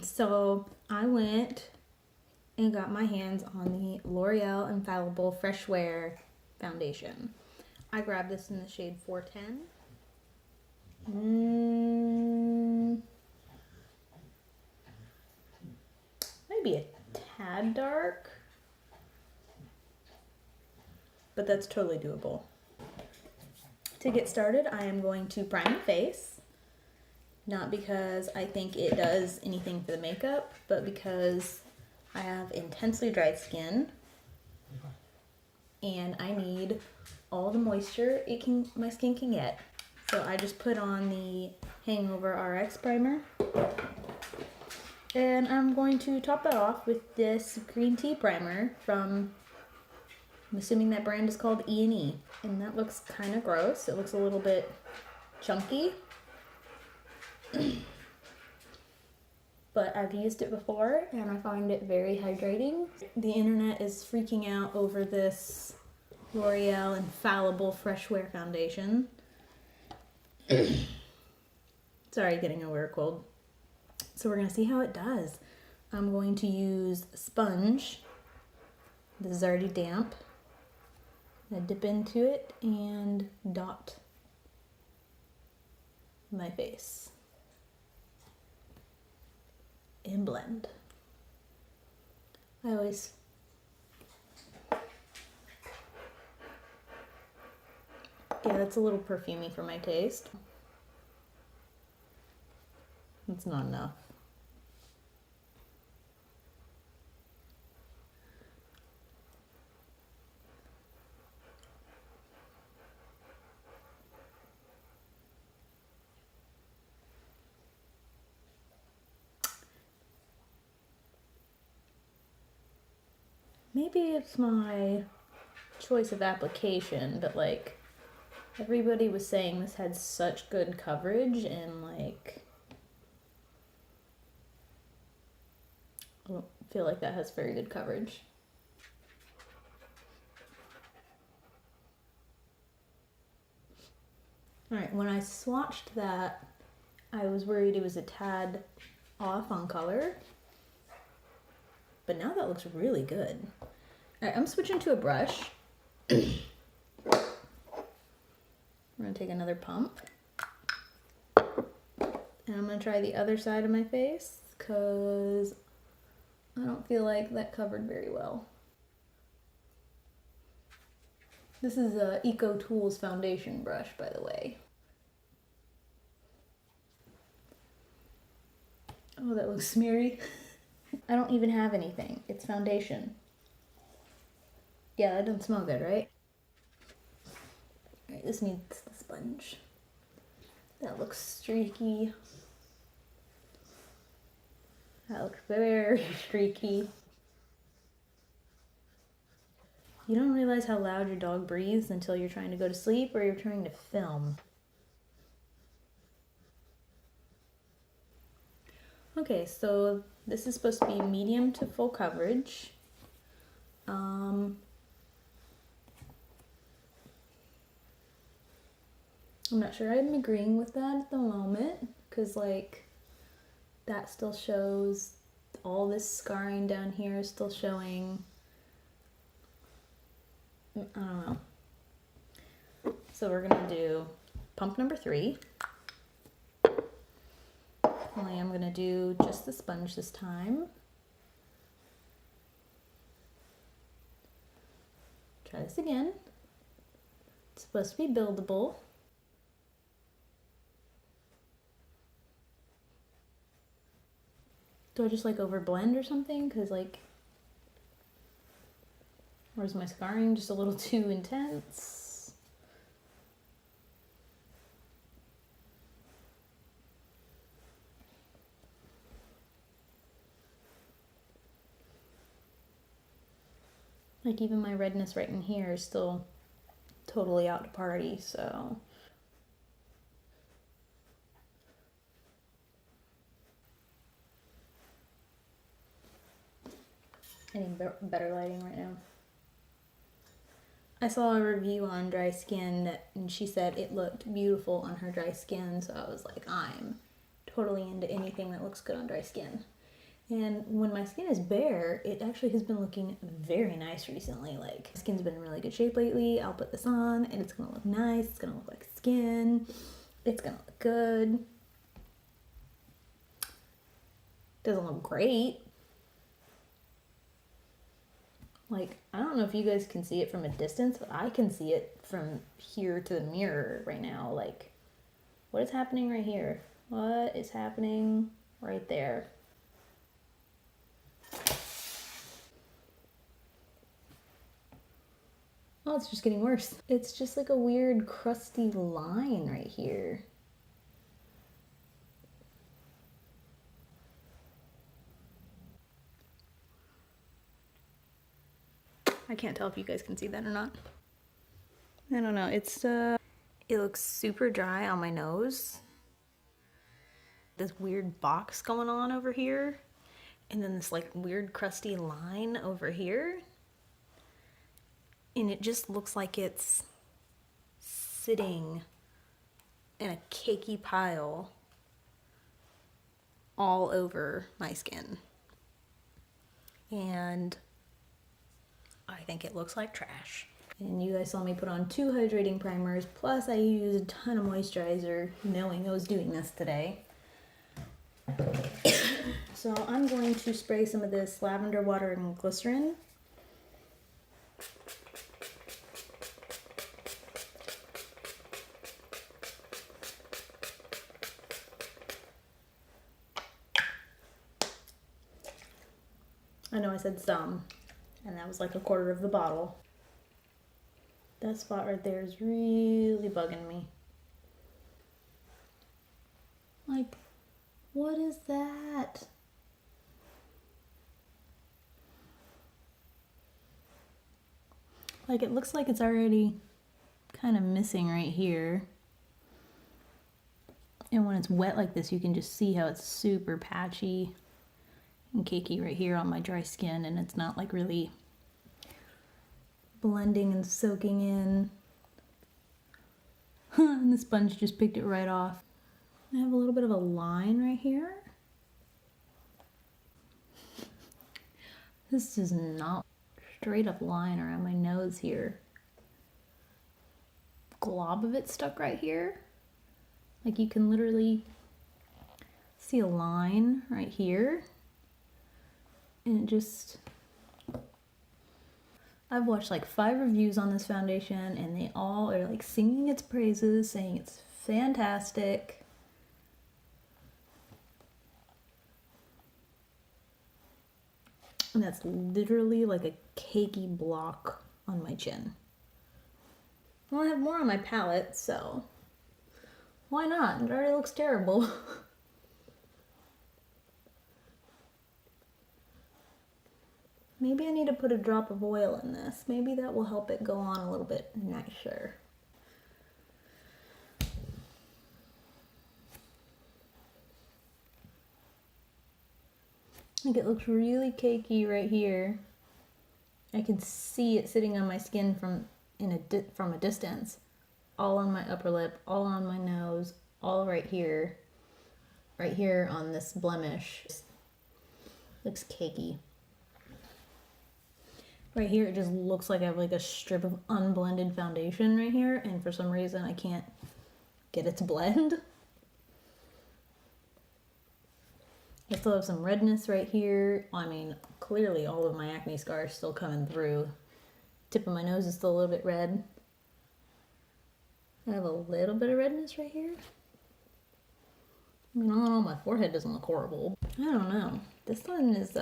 So I went and got my hands on the L'Oreal Infallible Fresh Wear Foundation. I grabbed this in the shade 410. Maybe a tad dark, but that's totally doable. To get started, I am going to prime the face. Not because I think it does anything for the makeup, but because I have intensely dry skin and I need all the moisture my skin can get. So I just put on the Hangover RX primer. And I'm going to top that off with this green tea primer from, I'm assuming that brand is called E&E. And that looks kind of gross. It looks a little bit chunky. But I've used it before and I find it very hydrating. The internet is freaking out over this L'Oreal Infallible Fresh Wear Foundation. Sorry, getting over a cold. So we're gonna see how it does. I'm going to use a sponge. This is already damp. I dip into it and dot my face. And blend. Yeah, that's a little perfumey for my taste. It's not enough. Maybe it's my choice of application, but like everybody was saying this had such good coverage and like I don't feel like that has very good coverage. Alright, when I swatched that, I was worried it was a tad off on color. But now that looks really good. Alright, I'm switching to a brush. I'm gonna take another pump. And I'm gonna try the other side of my face because I don't feel like that covered very well. This is a Eco Tools foundation brush, by the way. Oh, that looks smeary. I don't even have anything. It's foundation. Yeah, that doesn't smell good, right? Alright, this needs the sponge. That looks streaky. That looks very streaky. You don't realize how loud your dog breathes until you're trying to go to sleep or you're trying to film. Okay, so this is supposed to be medium to full coverage. I'm not sure I'm agreeing with that at the moment, because like that still shows all this scarring down here is still showing. I don't know. So we're gonna do pump number 3. Only I'm gonna do just the sponge this time. Try this again. It's supposed to be buildable. Do I just like overblend or something? Cause like, or is my scarring just a little too intense? Like even my redness right in here is still totally out to party, so. I need better lighting right now. I saw a review on dry skin and she said it looked beautiful on her dry skin, so I was like, I'm totally into anything that looks good on dry skin. And when my skin is bare, it actually has been looking very nice recently. Like, skin's been in really good shape lately. I'll put this on and it's gonna look nice. It's gonna look like skin. It's gonna look good. Doesn't look great. Like, I don't know if you guys can see it from a distance, but I can see it from here to the mirror right now. Like, what is happening right here? What is happening right there? Oh, it's just getting worse. It's just like a weird crusty line right here. I can't tell if you guys can see that or not. I don't know, it looks super dry on my nose. This weird box going on over here. And then this like weird crusty line over here. And it just looks like it's sitting in a cakey pile all over my skin. And I think it looks like trash. And you guys saw me put on 2 hydrating primers, plus I used a ton of moisturizer knowing I was doing this today. So I'm going to spray some of this lavender water and glycerin. I know I said some, and that was like a quarter of the bottle. That spot right there is really bugging me. Like, what is that? Like, it looks like it's already kind of missing right here. And when it's wet like this, you can just see how it's super patchy and cakey right here on my dry skin, and it's not like really blending and soaking in. And the sponge just picked it right off. I have a little bit of a line right here. This is not straight up line around my nose here. Glob of it stuck right here. Like, you can literally see a line right here. And it just... I've watched like 5 reviews on this foundation and they all are like singing its praises, saying it's fantastic. And that's literally like a cakey block on my chin. Well, I have more on my palette, so why not? It already looks terrible. Maybe I need to put a drop of oil in this. Maybe that will help it go on a little bit nicer. Like, it looks really cakey right here. I can see it sitting on my skin from a distance. All on my upper lip, all on my nose, all right here on this blemish. Looks cakey. Right here, it just looks like I have like a strip of unblended foundation right here, and for some reason I can't get it to blend. I still have some redness right here. I mean, clearly all of my acne scars still coming through. Tip of my nose is still a little bit red. I have a little bit of redness right here. I mean, all in all, my forehead doesn't look horrible. I don't know. This one is,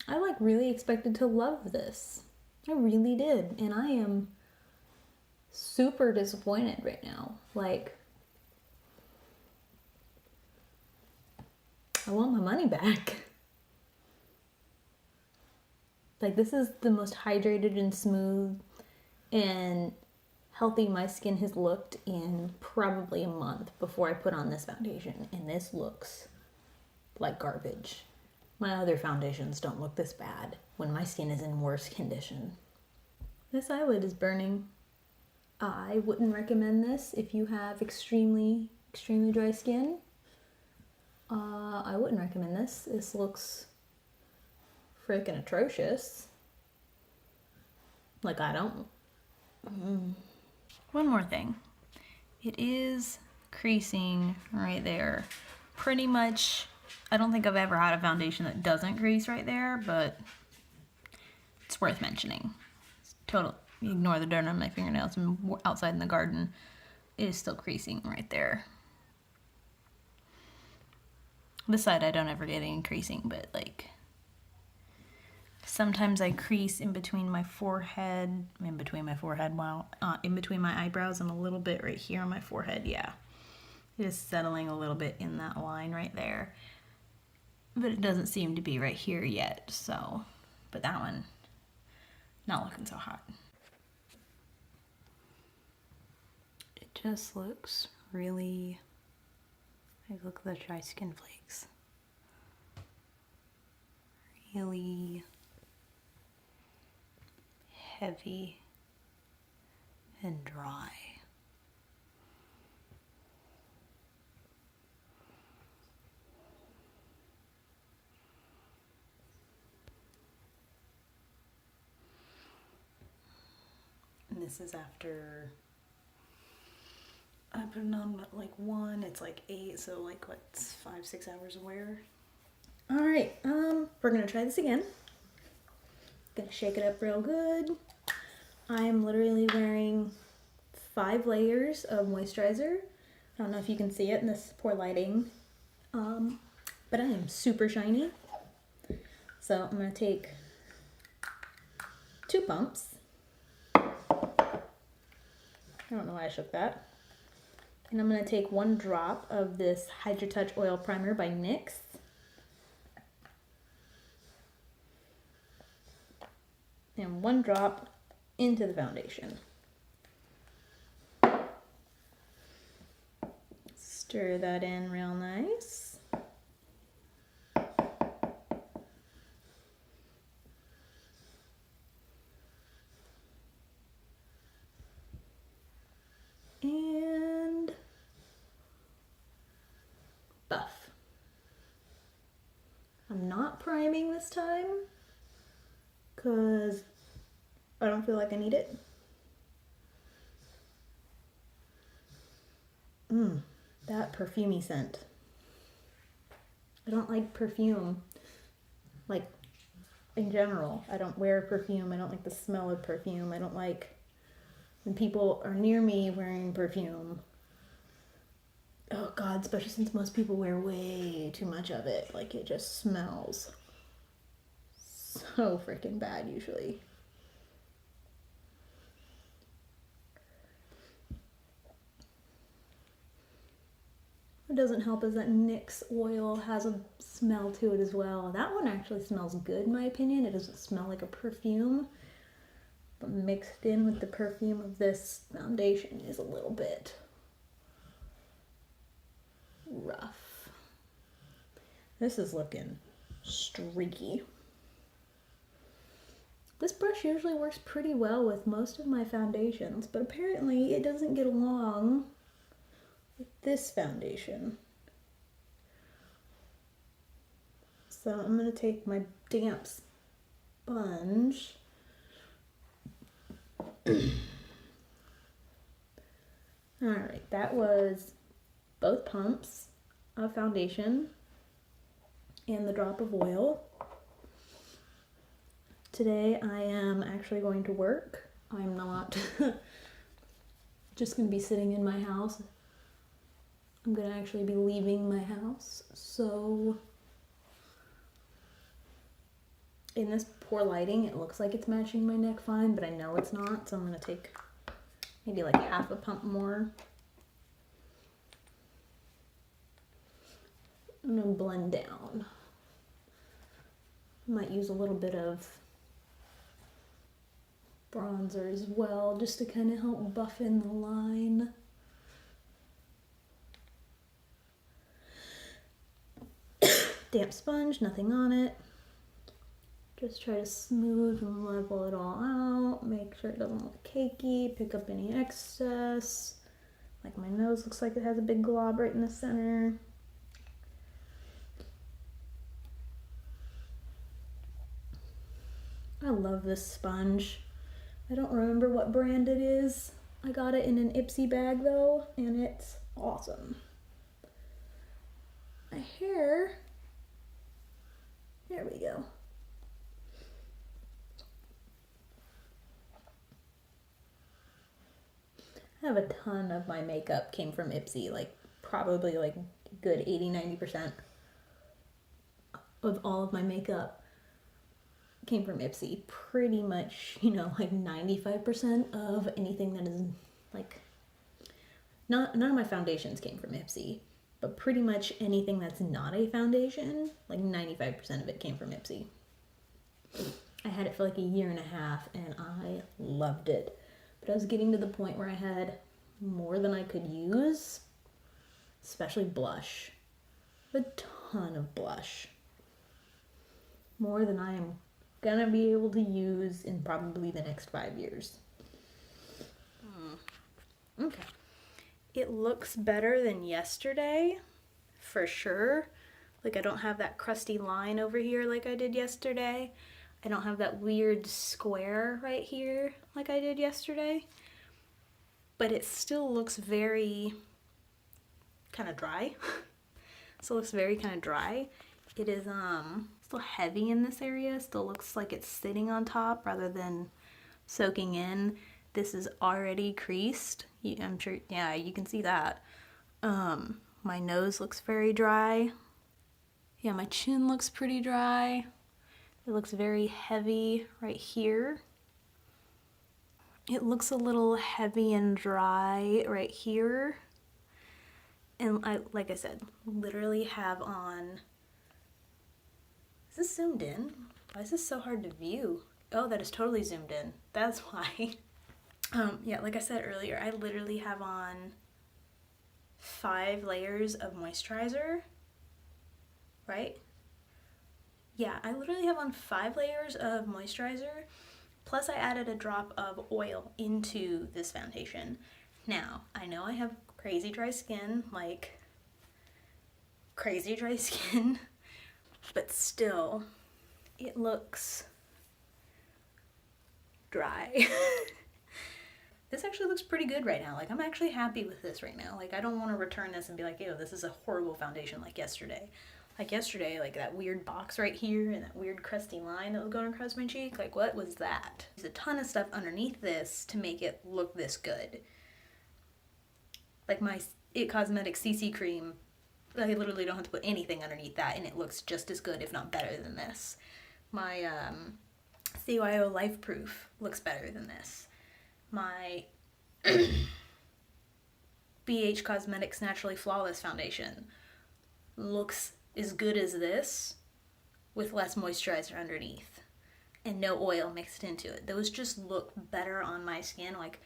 I like really expected to love this. I really did. And I am super disappointed right now. Like, I want my money back. Like, this is the most hydrated and smooth and healthy my skin has looked in probably a month before I put on this foundation. And this looks like garbage. My other foundations don't look this bad when my skin is in worse condition. This eyelid is burning. I wouldn't recommend this if you have extremely, extremely dry skin. I wouldn't recommend this. This looks freaking atrocious. Like, I don't... One more thing. It is creasing right there. Pretty much, I don't think I've ever had a foundation that doesn't crease right there, but it's worth mentioning. It's total, ignore the dirt on my fingernails. I'm outside in the garden. It is still creasing right there. This side I don't ever get any creasing, but like sometimes I crease in between my forehead, in between my eyebrows and a little bit right here on my forehead. Yeah, it is settling a little bit in that line right there, but it doesn't seem to be right here yet. So, but that one, not looking so hot. It just looks really, like, look at the dry skin flakes. Really heavy and dry. And this is after I put it on at like 1, it's like 8, so like what's 5-6 hours of wear. All right, we're gonna try this again. Gonna shake it up real good. I'm literally wearing 5 layers of moisturizer. I don't know if you can see it in this poor lighting, but I am super shiny. So I'm gonna take 2 pumps. I don't know why I shook that. And I'm gonna take 1 drop of this Hydra Touch Oil Primer by NYX. And 1 drop into the foundation. Stir that in real nice. And buff. I'm not priming this time because I don't feel like I need it. That perfumey scent. I don't like perfume, like in general. I don't wear perfume. I don't like the smell of perfume. I don't like when people are near me wearing perfume. Oh God, especially since most people wear way too much of it. Like, it just smells so freaking bad usually. What doesn't help is that NYX oil has a smell to it as well. That one actually smells good in my opinion. It doesn't smell like a perfume, but mixed in with the perfume of this foundation is a little bit rough. This is looking streaky. This brush usually works pretty well with most of my foundations, but apparently it doesn't get along with this foundation. So I'm going to take my damp sponge Alright, that was both pumps of foundation and the drop of oil. Today I am actually going to work. I'm not just going to be sitting in my house. I'm going to actually be leaving my house. So in this poor lighting, it looks like it's matching my neck fine, but I know it's not. So I'm going to take maybe like half a pump more. I'm going to blend down. Might use a little bit of bronzer as well, just to kind of help buff in the line. Damp sponge, nothing on it. Just try to smooth and level it all out. Make sure it doesn't look cakey. Pick up any excess. Like my nose looks like it has a big glob right in the center. I love this sponge. I don't remember what brand it is. I got it in an Ipsy bag though, and it's awesome. My hair, there we go. I have a ton of my makeup came from Ipsy, like probably like good 80-90% of all of my makeup came from Ipsy. Pretty much, you know, like 95% of anything that is like, none of my foundations came from Ipsy, but pretty much anything that's not a foundation, like 95% of it came from Ipsy. I had it for like a year and a half and I loved it. But I was getting to the point where I had more than I could use, especially blush. A ton of blush. More than I am gonna be able to use in probably the next 5 years. Okay. It looks better than yesterday, for sure. Like I don't have that crusty line over here like I did yesterday. I don't have that weird square right here like I did yesterday. But it still looks very kind of dry. Still looks very kind of dry. It is still heavy in this area. Still looks like it's sitting on top rather than soaking in. This is already creased. I'm sure, yeah, you can see that. My nose looks very dry. Yeah, my chin looks pretty dry. It looks very heavy right here. It looks a little heavy and dry right here. And I, like I said, literally have on, is this zoomed in? Why is this so hard to view? Oh, that is totally zoomed in. That's why. Yeah, like I said earlier, I literally have on 5 layers of moisturizer, right? Yeah, I literally have on 5 layers of moisturizer, plus I added a drop of oil into this foundation. Now, I know I have crazy dry skin, like crazy dry skin, but still, it looks dry. This actually looks pretty good right now. Like, I'm actually happy with this right now. Like, I don't want to return this and be like, ew, this is a horrible foundation like yesterday. Like yesterday, like that weird box right here and that weird crusty line that was going across my cheek. Like, what was that? There's a ton of stuff underneath this to make it look this good. Like my It Cosmetics CC cream, I literally don't have to put anything underneath that and it looks just as good, if not better than this. My CYO Life Proof looks better than this. My BH Cosmetics Naturally Flawless Foundation looks as good as this with less moisturizer underneath and no oil mixed into it. Those just look better on my skin. Like,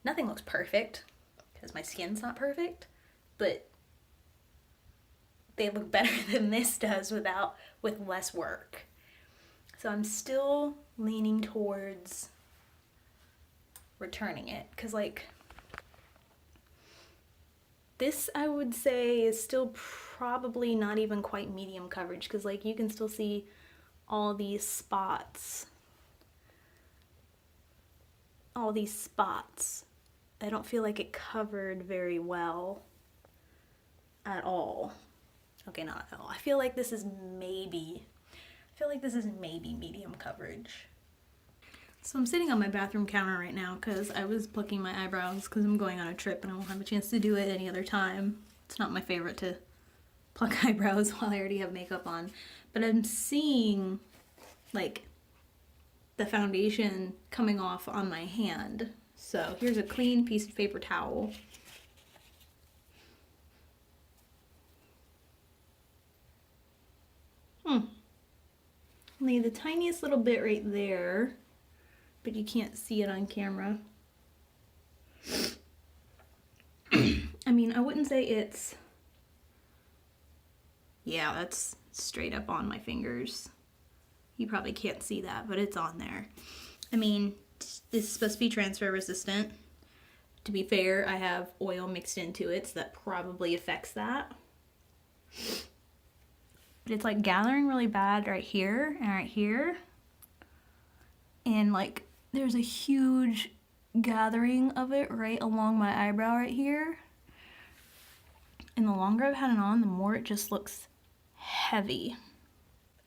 nothing looks perfect because my skin's not perfect, but they look better than this does with less work. So I'm still leaning towards returning it because, like, this I would say is still probably not even quite medium coverage because, like, you can still see all these spots. All these spots. I don't feel like it covered very well at all. Okay, not at all. I feel like this is maybe medium coverage. So I'm sitting on my bathroom counter right now because I was plucking my eyebrows because I'm going on a trip and I won't have a chance to do it any other time. It's not my favorite to pluck eyebrows while I already have makeup on. But I'm seeing, like, the foundation coming off on my hand. So here's a clean piece of paper towel. Only the tiniest little bit right there, but you can't see it on camera. I mean, I wouldn't say it's, yeah, that's straight up on my fingers. You probably can't see that, but it's on there. I mean, this is supposed to be transfer resistant. To be fair, I have oil mixed into it, so that probably affects that. But it's like gathering really bad right here and right here. and like there's a huge gathering of it right along my eyebrow right here. And the longer I've had it on, the more it just looks heavy.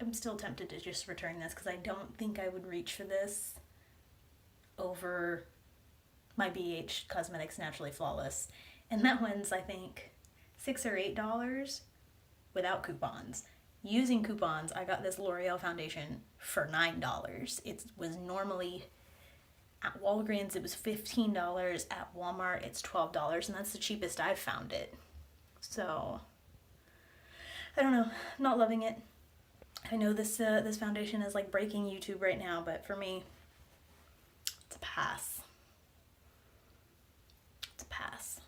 I'm still tempted to just return this because I don't think I would reach for this over my BH Cosmetics Naturally Flawless. And that one's, I think, $6 or $8 without coupons. Using coupons, I got this L'Oreal foundation for $9. It was normally at Walgreens, it was $15. At Walmart, it's $12, and that's the cheapest I've found it. So, I don't know. I'm not loving it. I know this foundation is like breaking YouTube right now, but for me, it's a pass. It's a pass.